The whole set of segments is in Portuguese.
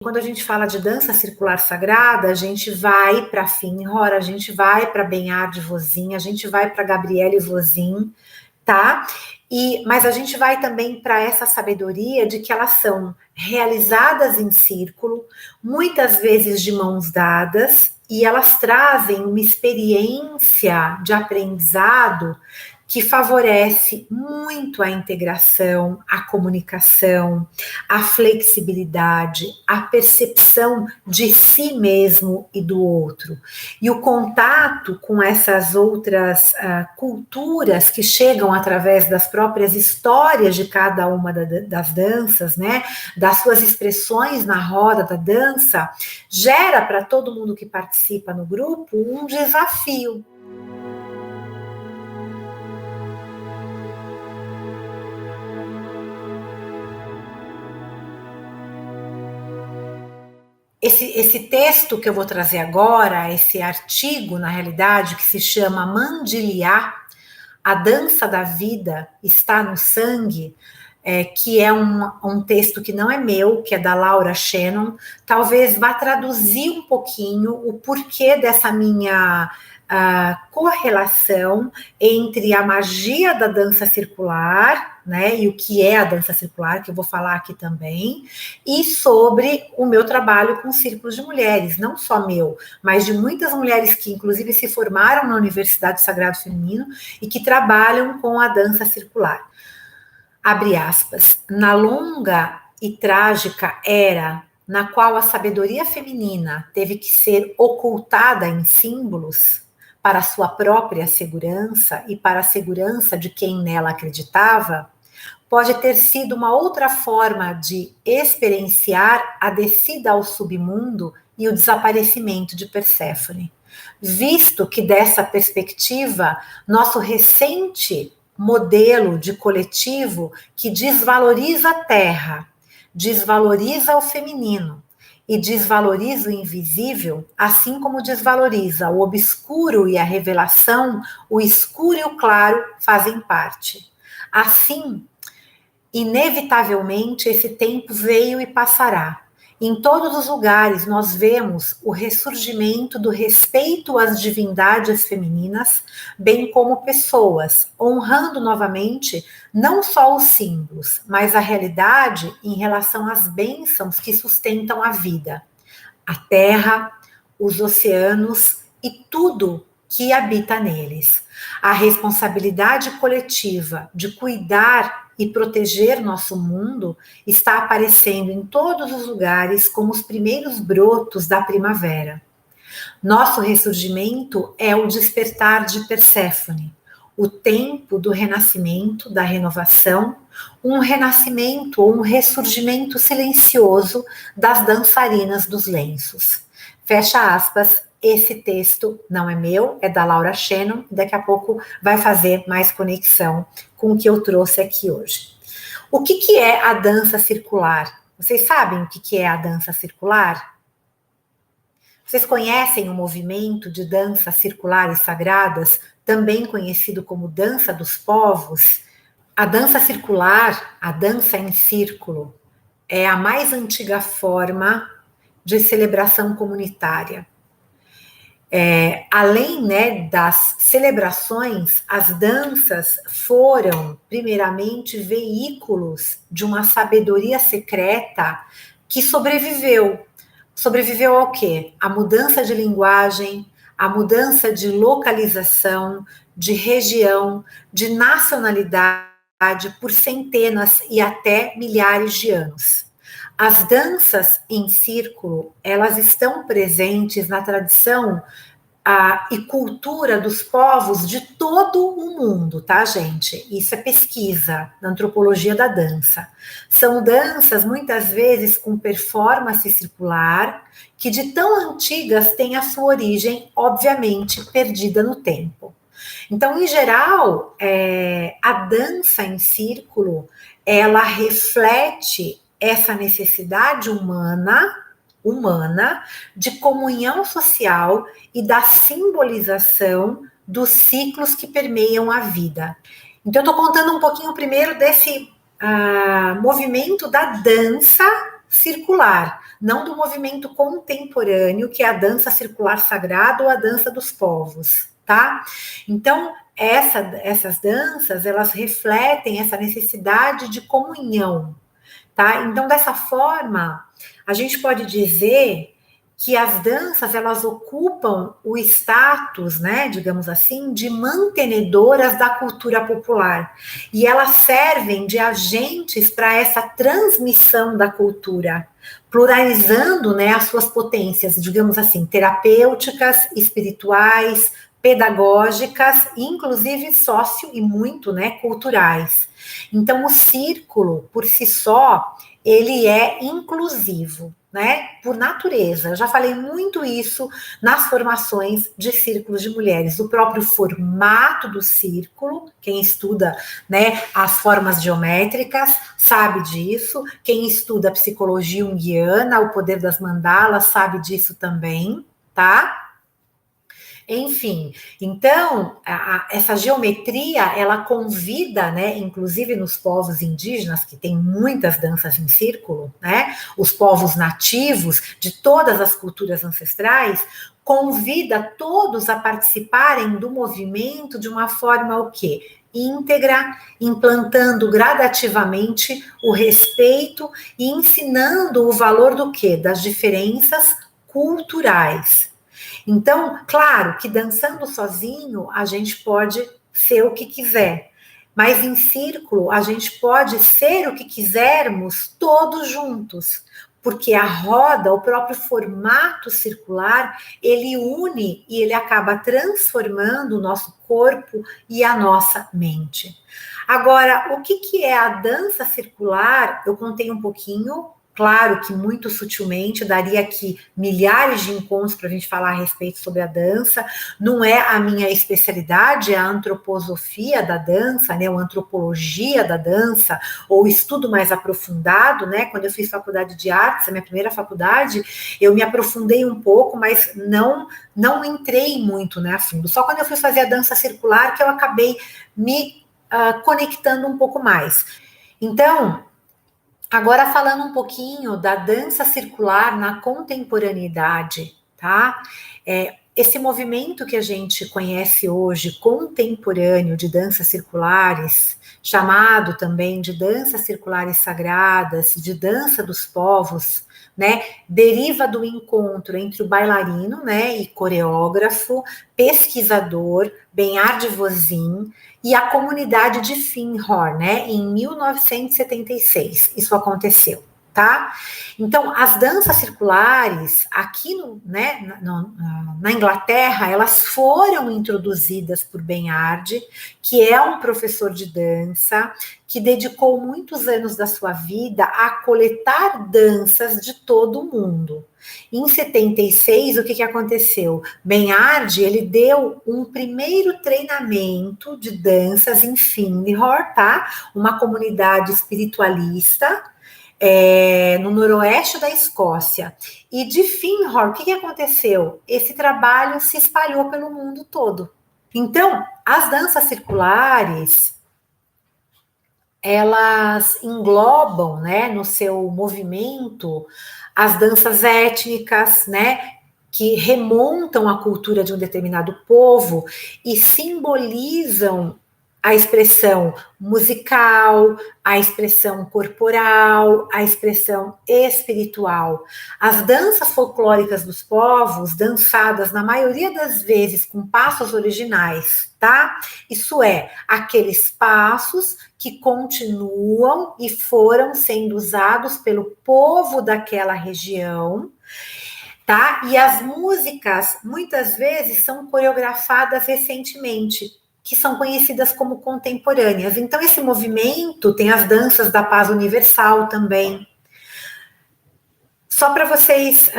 Quando a gente fala de dança circular sagrada, a gente vai para Finrod, a gente vai para Benhard Vozin, a gente vai para Gabriele Vozin, tá? Mas a gente vai também para essa sabedoria de que elas são realizadas em círculo, muitas vezes de mãos dadas, e elas trazem uma experiência de aprendizado que favorece muito a integração, a comunicação, a flexibilidade, a percepção de si mesmo e do outro. E o contato com essas outras culturas que chegam através das próprias histórias de cada uma das danças, né, das suas expressões na roda da dança, gera para todo mundo que participa no grupo um desafio. Esse texto que eu vou trazer agora, esse artigo, na realidade, que se chama Mandiliá, a dança da vida está no sangue, que é um texto que não é meu, que é da Laura Shannon, talvez vá traduzir um pouquinho o porquê dessa minha correlação entre a magia da dança circular, né, e o que é a dança circular, que eu vou falar aqui também, e sobre o meu trabalho com círculos de mulheres, não só meu, mas de muitas mulheres que inclusive se formaram na Universidade Sagrado Feminino e que trabalham com a dança circular. Abre aspas, na longa e trágica era na qual a sabedoria feminina teve que ser ocultada em símbolos para sua própria segurança e para a segurança de quem nela acreditava, pode ter sido uma outra forma de experienciar a descida ao submundo e o desaparecimento de Perséfone. Visto que dessa perspectiva, nosso recente modelo de coletivo que desvaloriza a terra, desvaloriza o feminino e desvaloriza o invisível, assim como desvaloriza o obscuro e a revelação, o escuro e o claro fazem parte. Assim, inevitavelmente, esse tempo veio e passará. Em todos os lugares nós vemos o ressurgimento do respeito às divindades femininas, bem como pessoas, honrando novamente não só os símbolos, mas a realidade em relação às bênçãos que sustentam a vida, a terra, os oceanos e tudo que habita neles. A responsabilidade coletiva de cuidar e proteger nosso mundo está aparecendo em todos os lugares como os primeiros brotos da primavera. Nosso ressurgimento é o despertar de Perséfone, o tempo do renascimento, da renovação, um renascimento ou um ressurgimento silencioso das dançarinas dos lenços. Fecha aspas. Esse texto não é meu, é da Laura Shannon, e daqui a pouco vai fazer mais conexão com o que eu trouxe aqui hoje. O que é a dança circular? Vocês sabem o que é a dança circular? Vocês conhecem o movimento de danças circulares sagradas, também conhecido como dança dos povos? A dança circular, a dança em círculo, é a mais antiga forma de celebração comunitária. Além, né, das celebrações, as danças foram, primeiramente, veículos de uma sabedoria secreta que sobreviveu. Sobreviveu ao quê? A mudança de linguagem, a mudança de localização, de região, de nacionalidade por centenas e até milhares de anos. As danças em círculo, elas estão presentes na tradição e cultura dos povos de todo o mundo, tá, gente? Isso é pesquisa na antropologia da dança. São danças, muitas vezes, com performance circular, que de tão antigas têm a sua origem, obviamente, perdida no tempo. Então, em geral, a dança em círculo, ela reflete essa necessidade humana de comunhão social e da simbolização dos ciclos que permeiam a vida. Então, eu estou contando um pouquinho primeiro desse movimento da dança circular. não do movimento contemporâneo, que é a dança circular sagrada ou a dança dos povos, tá? Então, essas danças, elas refletem essa necessidade de comunhão, tá? Então, dessa forma, a gente pode dizer que as danças, elas ocupam o status, né, digamos assim, de mantenedoras da cultura popular. E elas servem de agentes para essa transmissão da cultura, pluralizando, né, as suas potências, digamos assim, terapêuticas, espirituais, pedagógicas, inclusive sócio e muito, né, culturais. Então, o círculo, por si só, ele é inclusivo, né, por natureza. Eu já falei muito isso nas formações de círculos de mulheres. O próprio formato do círculo, quem estuda, né, as formas geométricas sabe disso. Quem estuda psicologia junguiana, o poder das mandalas, sabe disso também, tá? Enfim, então, essa geometria, ela convida, né, inclusive nos povos indígenas, que tem muitas danças em círculo, né, os povos nativos de todas as culturas ancestrais, convida todos a participarem do movimento de uma forma o quê? Íntegra, implantando gradativamente o respeito e ensinando o valor do quê? Das diferenças culturais. Então, claro que dançando sozinho a gente pode ser o que quiser, mas em círculo a gente pode ser o que quisermos todos juntos, porque a roda, o próprio formato circular, ele une e ele acaba transformando o nosso corpo e a nossa mente. Agora, o que é a dança circular? Eu contei um pouquinho. Claro que muito sutilmente, daria aqui milhares de encontros para a gente falar a respeito sobre a dança. Não é a minha especialidade, é a antroposofia da dança, né, ou antropologia da dança, ou estudo mais aprofundado, né? Quando eu fiz faculdade de artes, a minha primeira faculdade, eu me aprofundei um pouco, mas não entrei muito, né, a fundo. Só quando eu fui fazer a dança circular que eu acabei me conectando um pouco mais. Então, agora falando um pouquinho da dança circular na contemporaneidade, tá? Esse movimento que a gente conhece hoje, contemporâneo de danças circulares, chamado também de danças circulares sagradas, de dança dos povos, né, deriva do encontro entre o bailarino, né, e coreógrafo, pesquisador, Bernhard Vosin, e a comunidade de Findhorn, né, em 1976, isso aconteceu, tá? Então, as danças circulares, aqui na Inglaterra, elas foram introduzidas por Bernhard, que é um professor de dança, que dedicou muitos anos da sua vida a coletar danças de todo o mundo. Em 76, o que aconteceu? Bernhard, ele deu um primeiro treinamento de danças em Findhorn, tá? Uma comunidade espiritualista, no noroeste da Escócia. E de Findhorn, o que aconteceu? Esse trabalho se espalhou pelo mundo todo. Então, as danças circulares, elas englobam, né, no seu movimento, as danças étnicas, né, que remontam a cultura de um determinado povo e simbolizam a expressão musical, a expressão corporal, a expressão espiritual. As danças folclóricas dos povos, dançadas na maioria das vezes com passos originais, tá? Isso é, aqueles passos que continuam e foram sendo usados pelo povo daquela região, tá? E as músicas, muitas vezes, são coreografadas recentemente, que são conhecidas como contemporâneas. Então, esse movimento tem as danças da paz universal também. Só para vocês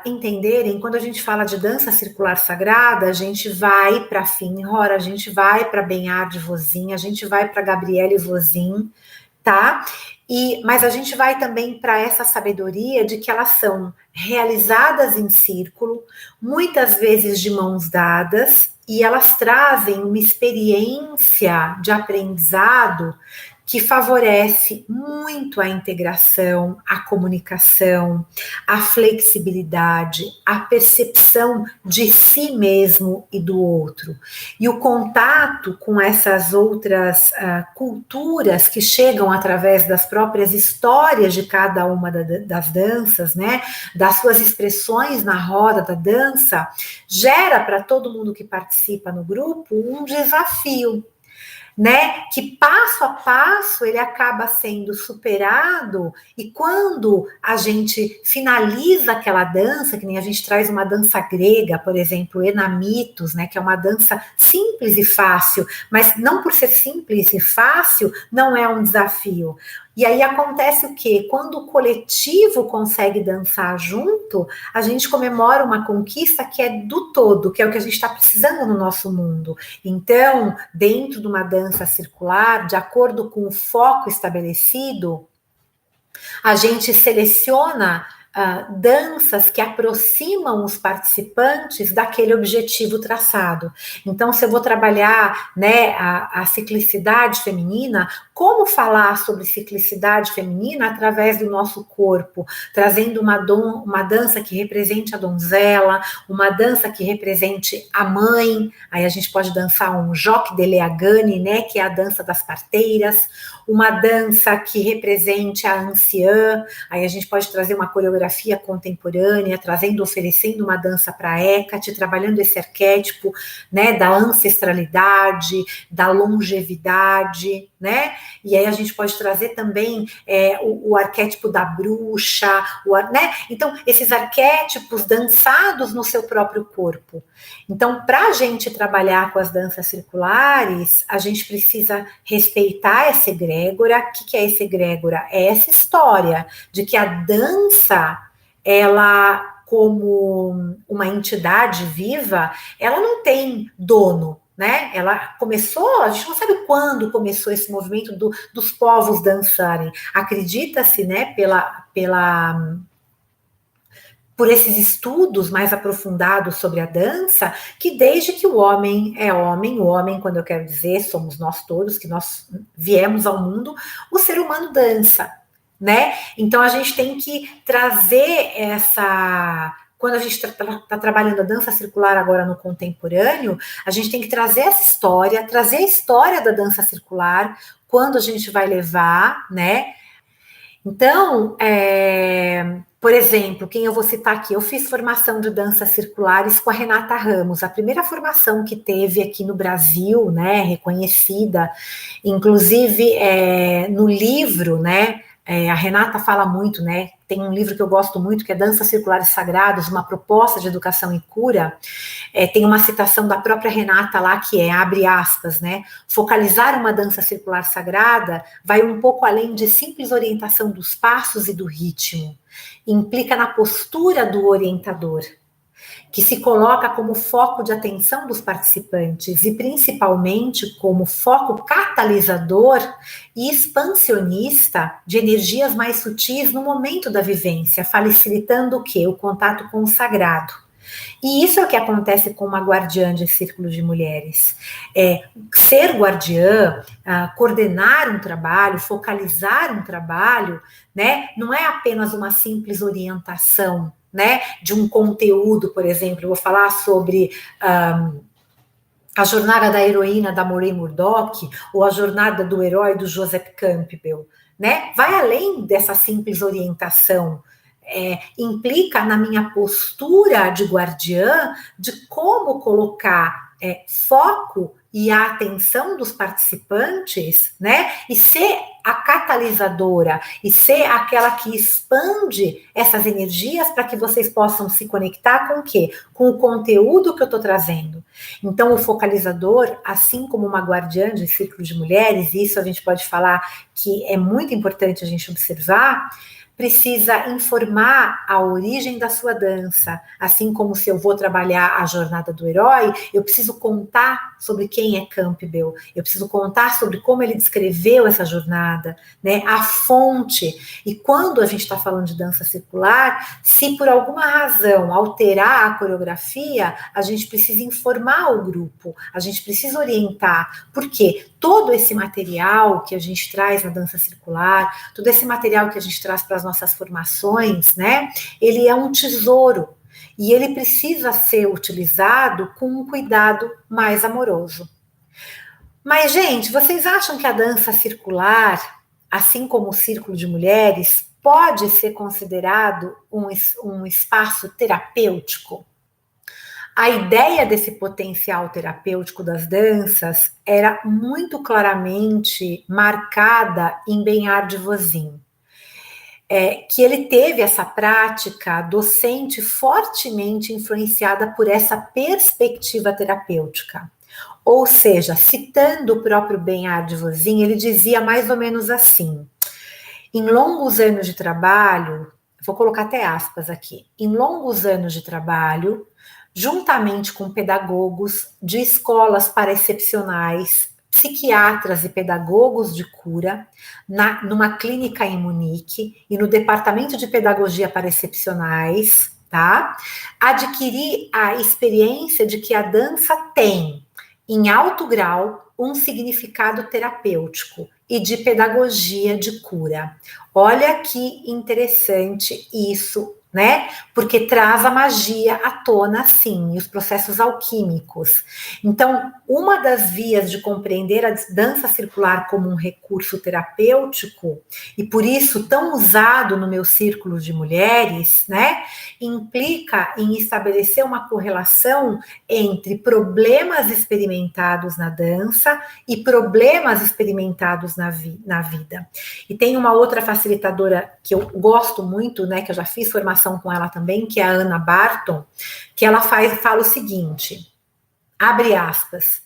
entenderem, quando a gente fala de dança circular sagrada, a gente vai para Findhorn, a gente vai para Bernhard Vosin, a gente vai para Gabriele Vosin, tá? Mas a gente vai também para essa sabedoria de que elas são realizadas em círculo, muitas vezes de mãos dadas, e elas trazem uma experiência de aprendizado que favorece muito a integração, a comunicação, a flexibilidade, a percepção de si mesmo e do outro. E o contato com essas outras culturas que chegam através das próprias histórias de cada uma das danças, né, das suas expressões na roda da dança, gera para todo mundo que participa no grupo um desafio, né, que passo a passo ele acaba sendo superado, e quando a gente finaliza aquela dança, que nem a gente traz uma dança grega, por exemplo, Enamitos, né, que é uma dança simples e fácil, mas não por ser simples e fácil, não é um desafio. E aí acontece o quê? Quando o coletivo consegue dançar junto, a gente comemora uma conquista que é do todo, que é o que a gente está precisando no nosso mundo. Então, dentro de uma dança circular, de acordo com o foco estabelecido, a gente seleciona danças que aproximam os participantes daquele objetivo traçado. Então, se eu vou trabalhar, né, a ciclicidade feminina, como falar sobre ciclicidade feminina através do nosso corpo, trazendo uma dança que represente a donzela, uma dança que represente a mãe, aí a gente pode dançar um Joc de Leagane, né, que é a dança das parteiras, uma dança que represente a anciã, aí a gente pode trazer uma coreografia contemporânea, oferecendo uma dança para a Hecate, trabalhando esse arquétipo, né, da ancestralidade, da longevidade, né, e aí a gente pode trazer também o arquétipo da bruxa, né, então esses arquétipos dançados no seu próprio corpo. Então, para a gente trabalhar com as danças circulares, a gente precisa respeitar essa egrégora. O que é essa egrégora? É essa história de que a dança, ela, como uma entidade viva, ela não tem dono, né? Ela começou, a gente não sabe quando começou esse movimento dos povos dançarem. Acredita-se, né, por esses estudos mais aprofundados sobre a dança, que desde que o homem é homem, o homem, quando eu quero dizer, somos nós todos, que nós viemos ao mundo, o ser humano dança, né? Então a gente tem que trazer quando a gente está trabalhando a dança circular agora no contemporâneo, a gente tem que trazer essa história, trazer a história da dança circular, quando a gente vai levar, né? Então, por exemplo, quem eu vou citar aqui, eu fiz formação de danças circulares com a Renata Ramos, a primeira formação que teve aqui no Brasil, né, reconhecida, inclusive no livro, né, a Renata fala muito, né, tem um livro que eu gosto muito, que é Danças Circulares Sagradas, uma proposta de educação e cura, tem uma citação da própria Renata lá, que abre aspas, né, focalizar uma dança circular sagrada vai um pouco além de simples orientação dos passos e do ritmo, implica na postura do orientador, que se coloca como foco de atenção dos participantes e principalmente como foco catalisador e expansionista de energias mais sutis no momento da vivência, facilitando o quê? O contato com o sagrado. E isso é o que acontece com uma guardiã de círculo de mulheres. Ser guardiã, coordenar um trabalho, focalizar um trabalho, né, não é apenas uma simples orientação, né, de um conteúdo, por exemplo. Eu vou falar sobre a jornada da heroína da Maureen Murdoch ou a jornada do herói do Joseph Campbell, né? Vai além dessa simples orientação. Implica na minha postura de guardiã de como colocar foco e a atenção dos participantes, né? E ser a catalisadora, e ser aquela que expande essas energias para que vocês possam se conectar com o quê? Com o conteúdo que eu estou trazendo. Então, o focalizador, assim como uma guardiã de círculo de mulheres, isso a gente pode falar que é muito importante a gente observar, precisa informar a origem da sua dança, assim como se eu vou trabalhar a jornada do herói, eu preciso contar sobre quem é Campbell, eu preciso contar sobre como ele descreveu essa jornada, né, a fonte. E quando a gente está falando de dança circular, se por alguma razão alterar a coreografia, a gente precisa informar o grupo, a gente precisa orientar, porque todo esse material que a gente traz na dança circular, todo esse material que a gente traz para as nossas formações, né, ele é um tesouro e ele precisa ser utilizado com um cuidado mais amoroso. Mas, gente, vocês acham que a dança circular, assim como o círculo de mulheres, pode ser considerado um espaço terapêutico? A ideia desse potencial terapêutico das danças era muito claramente marcada em Bernard Voisin, que ele teve essa prática docente fortemente influenciada por essa perspectiva terapêutica. Ou seja, citando o próprio Bernard Voisin, ele dizia mais ou menos assim: em longos anos de trabalho, vou colocar até aspas aqui, em longos anos de trabalho, juntamente com pedagogos de escolas para excepcionais, psiquiatras e pedagogos de cura, numa clínica em Munique e no departamento de pedagogia para excepcionais, tá? Adquiri a experiência de que a dança tem, em alto grau, um significado terapêutico e de pedagogia de cura. Olha que interessante isso, né? Porque traz a magia à tona, sim, e os processos alquímicos. Então, uma das vias de compreender a dança circular como um recurso terapêutico, e por isso tão usado no meu círculo de mulheres, né, implica em estabelecer uma correlação entre problemas experimentados na dança e problemas experimentados na vida. E tem uma outra facilitadora que eu gosto muito, né, que eu já fiz formação com ela também, que é a Ana Barton, que ela fala o seguinte, abre aspas,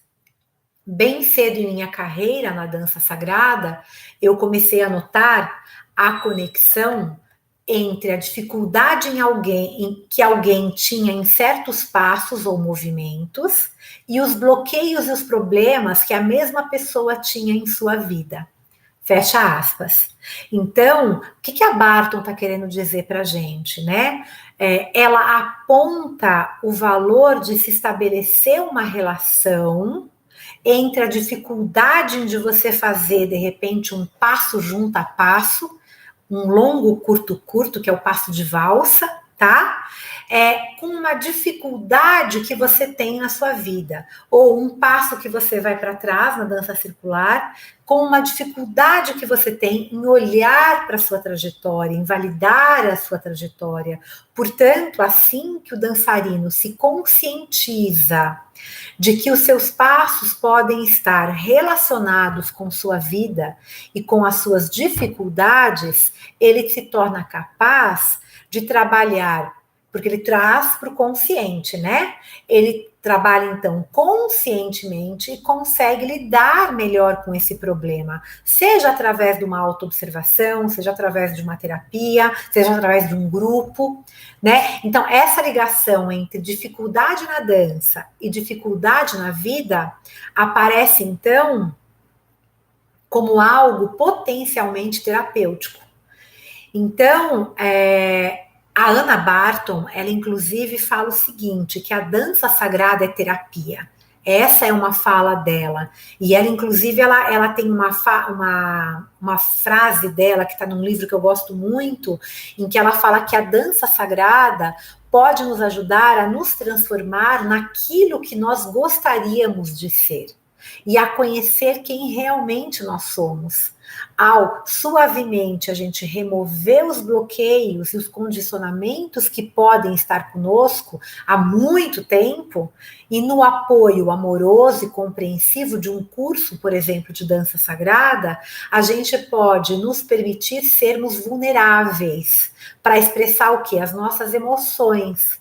bem cedo em minha carreira na dança sagrada, eu comecei a notar a conexão entre a dificuldade que alguém tinha em certos passos ou movimentos e os bloqueios e os problemas que a mesma pessoa tinha em sua vida. Fecha aspas. Então, o que a Barton está querendo dizer para a gente, né? Ela aponta o valor de se estabelecer uma relação entre a dificuldade de você fazer, de repente, um passo junto a passo, um longo, curto, que é o passo de valsa, tá? Com uma dificuldade que você tem na sua vida, ou um passo que você vai para trás na dança circular, com uma dificuldade que você tem em olhar para a sua trajetória, em validar a sua trajetória. Portanto, assim que o dançarino se conscientiza de que os seus passos podem estar relacionados com sua vida e com as suas dificuldades, ele se torna capaz de trabalhar, porque ele traz para o consciente, né? Ele trabalha, então, conscientemente e consegue lidar melhor com esse problema, seja através de uma autoobservação, seja através de uma terapia, seja através de um grupo, né? Então, essa ligação entre dificuldade na dança e dificuldade na vida aparece, então, como algo potencialmente terapêutico. Então, a Ana Barton, ela inclusive fala o seguinte, que a dança sagrada é terapia. Essa é uma fala dela. E ela, inclusive, ela tem uma frase dela, que está num livro que eu gosto muito, em que ela fala que a dança sagrada pode nos ajudar a nos transformar naquilo que nós gostaríamos de ser e a conhecer quem realmente nós somos. Ao suavemente a gente remover os bloqueios e os condicionamentos que podem estar conosco há muito tempo, e no apoio amoroso e compreensivo de um curso, por exemplo, de dança sagrada, a gente pode nos permitir sermos vulneráveis para expressar o quê? As nossas emoções,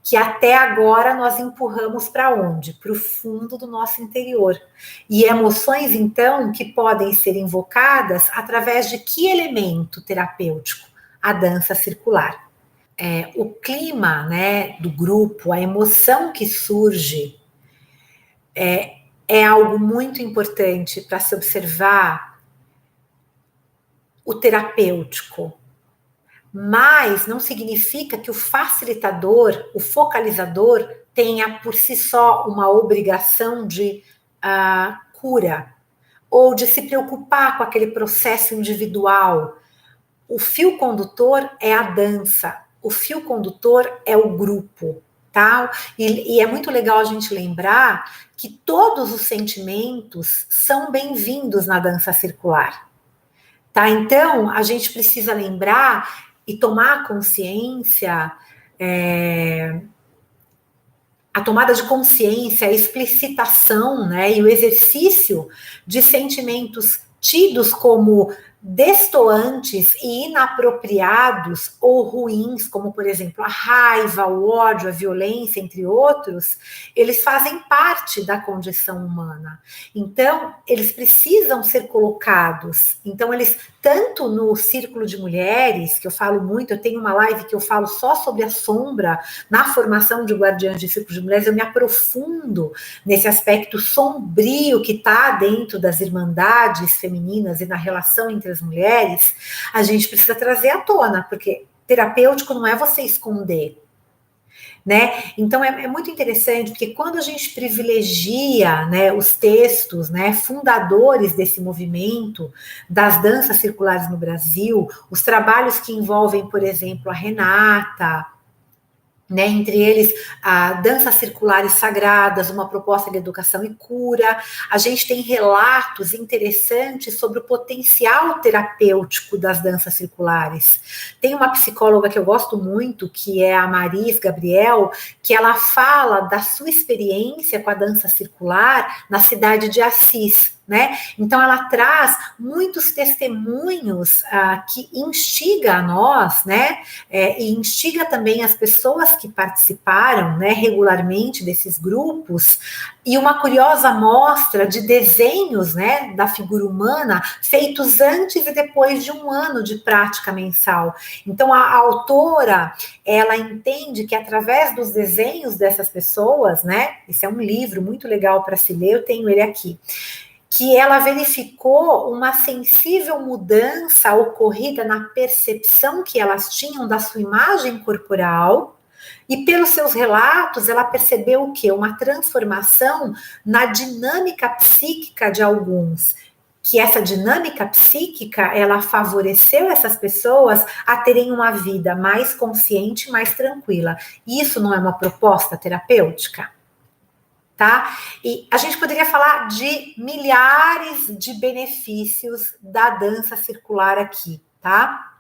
que até agora nós empurramos para onde? Para o fundo do nosso interior. E emoções, então, que podem ser invocadas através de que elemento terapêutico? a dança circular. O clima, né, do grupo, a emoção que surge é algo muito importante para se observar o terapêutico, mas não significa que o facilitador, o focalizador, tenha por si só uma obrigação de cura, ou de se preocupar com aquele processo individual. O fio condutor é a dança, o fio condutor é o grupo, tá? E é muito legal a gente lembrar que todos os sentimentos são bem-vindos na dança circular, tá? Então, a gente precisa lembrar e tomar consciência, a tomada de consciência, a explicitação, né, e o exercício de sentimentos tidos como destoantes e inapropriados ou ruins, como, por exemplo, a raiva, o ódio, a violência, entre outros, eles fazem parte da condição humana. Então, eles precisam ser colocados. Então, eles, tanto no círculo de mulheres, que eu falo muito, eu tenho uma live que eu falo só sobre a sombra, na formação de guardiãs de círculo de mulheres, eu me aprofundo nesse aspecto sombrio que está dentro das irmandades femininas e na relação entre as mulheres. A gente precisa trazer à tona, porque terapêutico não é você esconder, né? Então é muito interessante, porque quando a gente privilegia, né, os textos, né, fundadores desse movimento das danças circulares no Brasil, os trabalhos que envolvem, por exemplo, a Renata, né, entre eles a danças circulares sagradas, uma proposta de educação e cura. A gente tem relatos interessantes sobre o potencial terapêutico das danças circulares. Tem uma psicóloga que eu gosto muito, que é a Maris Gabriel, que ela fala da sua experiência com a dança circular na cidade de Assis, né? Então ela traz muitos testemunhos que instiga a nós, né? E instiga também as pessoas que participaram, né, regularmente desses grupos, e uma curiosa amostra de desenhos, né, da figura humana feitos antes e depois de um ano de prática mensal. Então a autora, ela entende que através dos desenhos dessas pessoas, né, esse é um livro muito legal para se ler, eu tenho ele aqui, que ela verificou uma sensível mudança ocorrida na percepção que elas tinham da sua imagem corporal, e pelos seus relatos ela percebeu o quê? Uma transformação na dinâmica psíquica de alguns, que essa dinâmica psíquica, ela favoreceu essas pessoas a terem uma vida mais consciente, mais tranquila. Isso não é uma proposta terapêutica? Tá? E a gente poderia falar de milhares de benefícios da dança circular aqui, tá?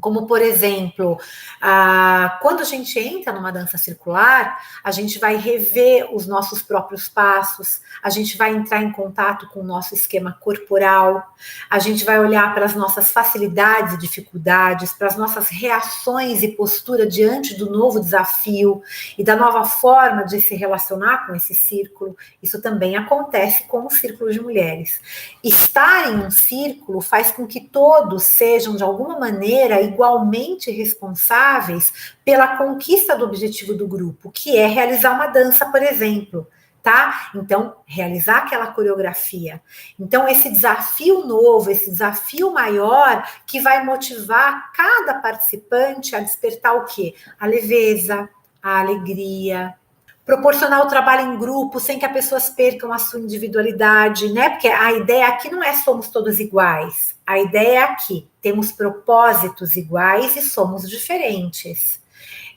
Como, por exemplo, quando a gente entra numa dança circular, a gente vai rever os nossos próprios passos, a gente vai entrar em contato com o nosso esquema corporal, a gente vai olhar para as nossas facilidades e dificuldades, para as nossas reações e postura diante do novo desafio e da nova forma de se relacionar com esse círculo. Isso também acontece com o círculo de mulheres. Estar em um círculo faz com que todos sejam, de alguma maneira, igualmente responsáveis pela conquista do objetivo do grupo, que é realizar uma dança, por exemplo, tá? Então, realizar aquela coreografia. Então, esse desafio novo, esse desafio maior, que vai motivar cada participante a despertar o quê? A leveza, a alegria, proporcionar o trabalho em grupo sem que as pessoas percam a sua individualidade, né? Porque a ideia aqui não é somos todos iguais. A ideia é aqui, temos propósitos iguais e somos diferentes,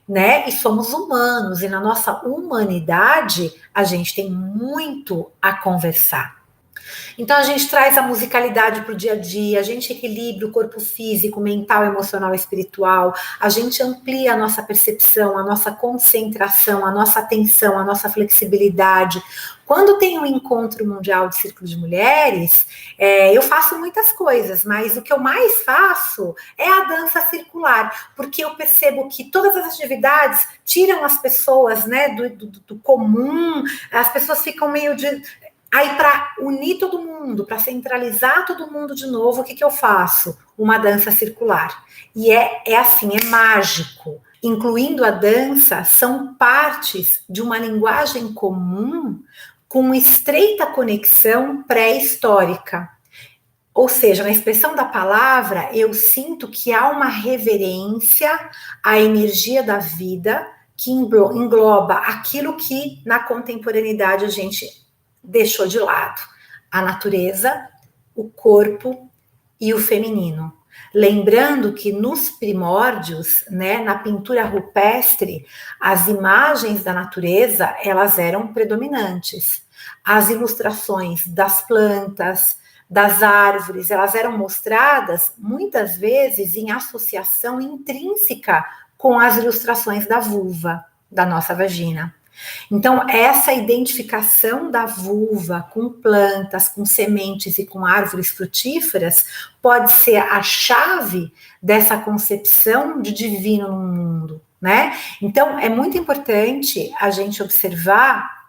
né? E somos humanos, e na nossa humanidade a gente tem muito a conversar. Então a gente traz a musicalidade para o dia a dia, a gente equilibra o corpo físico, mental, emocional e espiritual, a gente amplia a nossa percepção, a nossa concentração, a nossa atenção, a nossa flexibilidade. Quando tem um encontro mundial de círculo de mulheres, eu faço muitas coisas, mas o que eu mais faço é a dança circular, porque eu percebo que todas as atividades tiram as pessoas, né, do comum, as pessoas ficam meio de... Aí, para unir todo mundo, para centralizar todo mundo de novo, o que eu faço? uma dança circular. E é assim, é mágico. Incluindo a dança, são partes de uma linguagem comum com estreita conexão pré-histórica. Ou seja, na expressão da palavra, eu sinto que há uma reverência à energia da vida que engloba aquilo que na contemporaneidade a gente deixou de lado: a natureza, o corpo e o feminino. Lembrando que nos primórdios, né, na pintura rupestre, as imagens da natureza, elas eram predominantes. As ilustrações das plantas, das árvores, elas eram mostradas muitas vezes em associação intrínseca com as ilustrações da vulva, da nossa vagina. Então, essa identificação da vulva com plantas, com sementes e com árvores frutíferas pode ser a chave dessa concepção de divino no mundo, né? Então, é muito importante a gente observar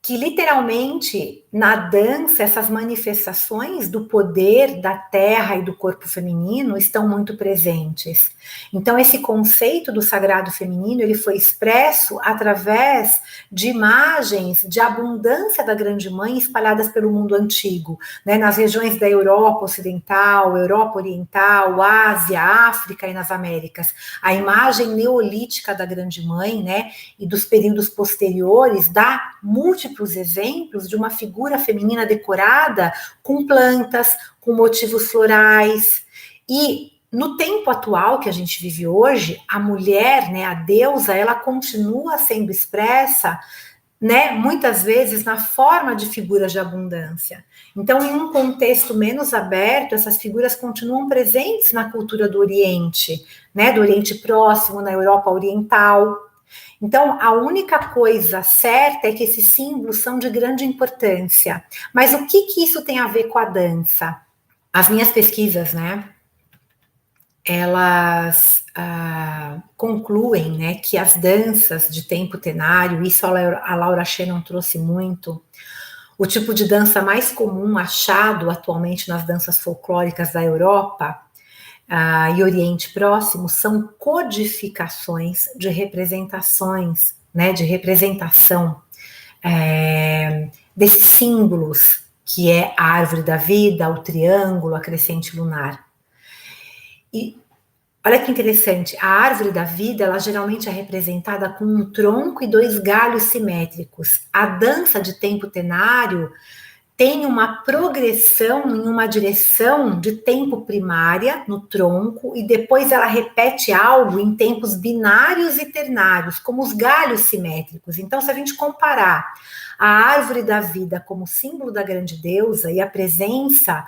que literalmente na dança essas manifestações do poder da terra e do corpo feminino estão muito presentes. Então esse conceito do sagrado feminino, ele foi expresso através de imagens de abundância da Grande Mãe espalhadas pelo mundo antigo, né, nas regiões da Europa Ocidental, Europa Oriental, Ásia, África e nas Américas. A imagem neolítica da Grande Mãe, né, e dos períodos posteriores dá múltiplos exemplos de uma figura feminina decorada com plantas, com motivos florais. E no tempo atual que a gente vive hoje, a mulher, né, a deusa, ela continua sendo expressa, né, muitas vezes na forma de figuras de abundância. Então, em um contexto menos aberto, essas figuras continuam presentes na cultura do Oriente, né, do Oriente Próximo, na Europa Oriental. Então, a única coisa certa é que esses símbolos são de grande importância. Mas o que isso tem a ver com a dança? As minhas pesquisas, né, elas concluem, né, que as danças de tempo tenário, isso a Laura Shannon trouxe muito, o tipo de dança mais comum achado atualmente nas danças folclóricas da Europa e Oriente Próximo são codificações de representações, né, de representação desses símbolos, que é a árvore da vida, o triângulo, a crescente lunar. E olha que interessante, a árvore da vida, ela geralmente é representada com um tronco e 2 galhos simétricos. A dança de tempo tenário tem uma progressão em uma direção de tempo primária no tronco e depois ela repete algo em tempos binários e ternários, como os galhos simétricos. Então, se a gente comparar a árvore da vida como símbolo da grande deusa e a presença,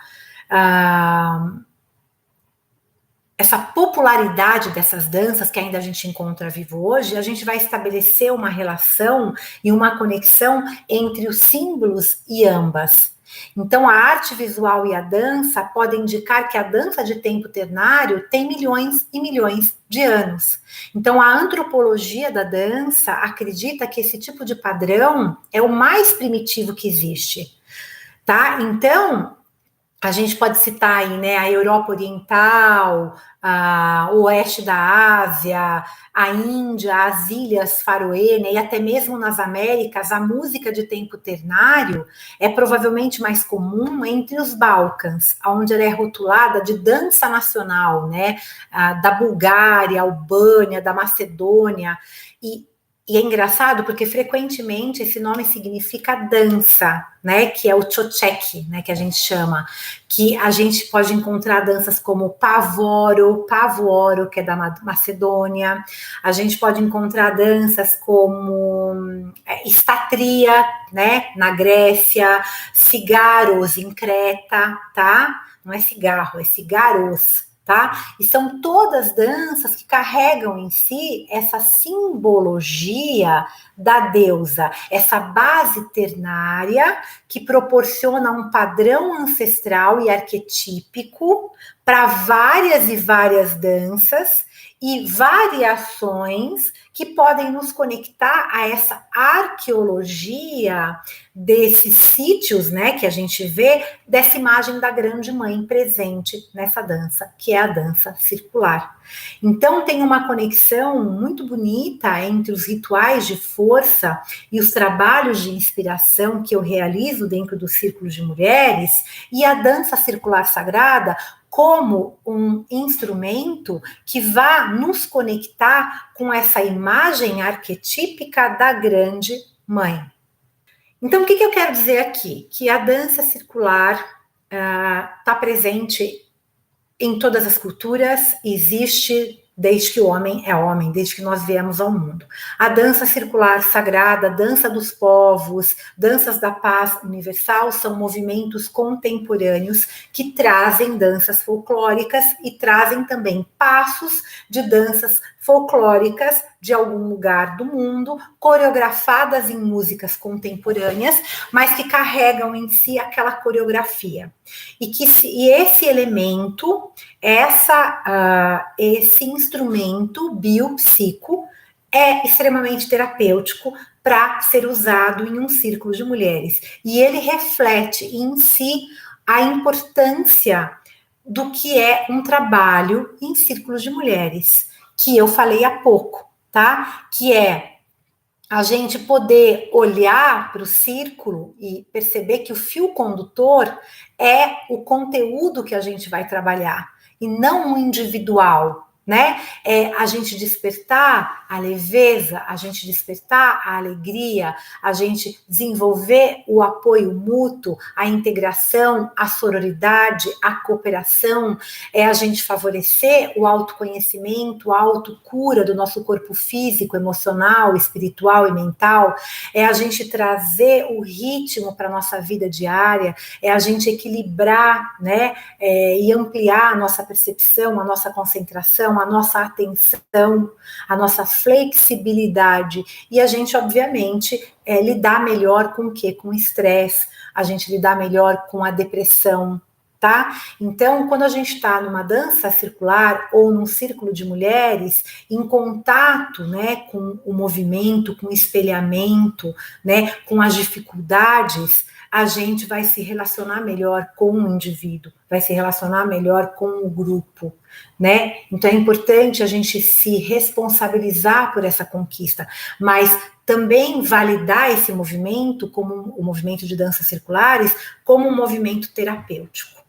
essa popularidade dessas danças que ainda a gente encontra vivo hoje, a gente vai estabelecer uma relação e uma conexão entre os símbolos e ambas. Então, a arte visual e a dança podem indicar que a dança de tempo ternário tem milhões e milhões de anos. Então, a antropologia da dança acredita que esse tipo de padrão é o mais primitivo que existe, tá? Então, a gente pode citar aí, né, a Europa Oriental, o oeste da Ásia, a Índia, as Ilhas Faroe, né, e até mesmo nas Américas, a música de tempo ternário é provavelmente mais comum entre os Balcãs, onde ela é rotulada de dança nacional, né, da Bulgária, Albânia, da Macedônia, e é engraçado porque frequentemente esse nome significa dança, né, que é o chochek, né, que a gente chama, que a gente pode encontrar danças como pavoro, que é da Macedônia, a gente pode encontrar danças como estatria, né, na Grécia, cigaros em Creta, tá? Não é cigarro, é cigaros, tá? E são todas danças que carregam em si essa simbologia da deusa, essa base ternária que proporciona um padrão ancestral e arquetípico para várias e várias danças e variações que podem nos conectar a essa arqueologia desses sítios, né, que a gente vê, dessa imagem da grande mãe presente nessa dança, que é a dança circular. Então, tem uma conexão muito bonita entre os rituais de força e os trabalhos de inspiração que eu realizo dentro do Círculo de Mulheres e a dança circular sagrada como um instrumento que vá nos conectar com essa imagem arquetípica da grande mãe. Então, o que eu quero dizer aqui? Que a dança circular está presente em todas as culturas, existe desde que o homem é homem, desde que nós viemos ao mundo. A dança circular sagrada, dança dos povos, danças da paz universal são movimentos contemporâneos que trazem danças folclóricas e trazem também passos de danças folclóricas de algum lugar do mundo, coreografadas em músicas contemporâneas, mas que carregam em si aquela coreografia. E esse elemento, esse instrumento biopsico é extremamente terapêutico para ser usado em um círculo de mulheres. E ele reflete em si a importância do que é um trabalho em círculos de mulheres, que eu falei há pouco, tá? Que é a gente poder olhar para o círculo e perceber que o fio condutor é o conteúdo que a gente vai trabalhar, e não o individual, né? É a gente despertar a leveza, a gente despertar a alegria, a gente desenvolver o apoio mútuo, a integração, a sororidade, a cooperação, é a gente favorecer o autoconhecimento, a autocura do nosso corpo físico, emocional, espiritual e mental, é a gente trazer o ritmo para a nossa vida diária, é a gente equilibrar, né, e ampliar a nossa percepção, a nossa concentração, a nossa atenção, a nossa flexibilidade, e a gente, obviamente, lidar melhor com o quê? Com o estresse, a gente lidar melhor com a depressão, tá? Então, quando a gente está numa dança circular ou num círculo de mulheres, em contato, né, com o movimento, com o espelhamento, né, com as dificuldades, a gente vai se relacionar melhor com o indivíduo, vai se relacionar melhor com o grupo, né? Então é importante a gente se responsabilizar por essa conquista, mas também validar esse movimento como o movimento de danças circulares como um movimento terapêutico.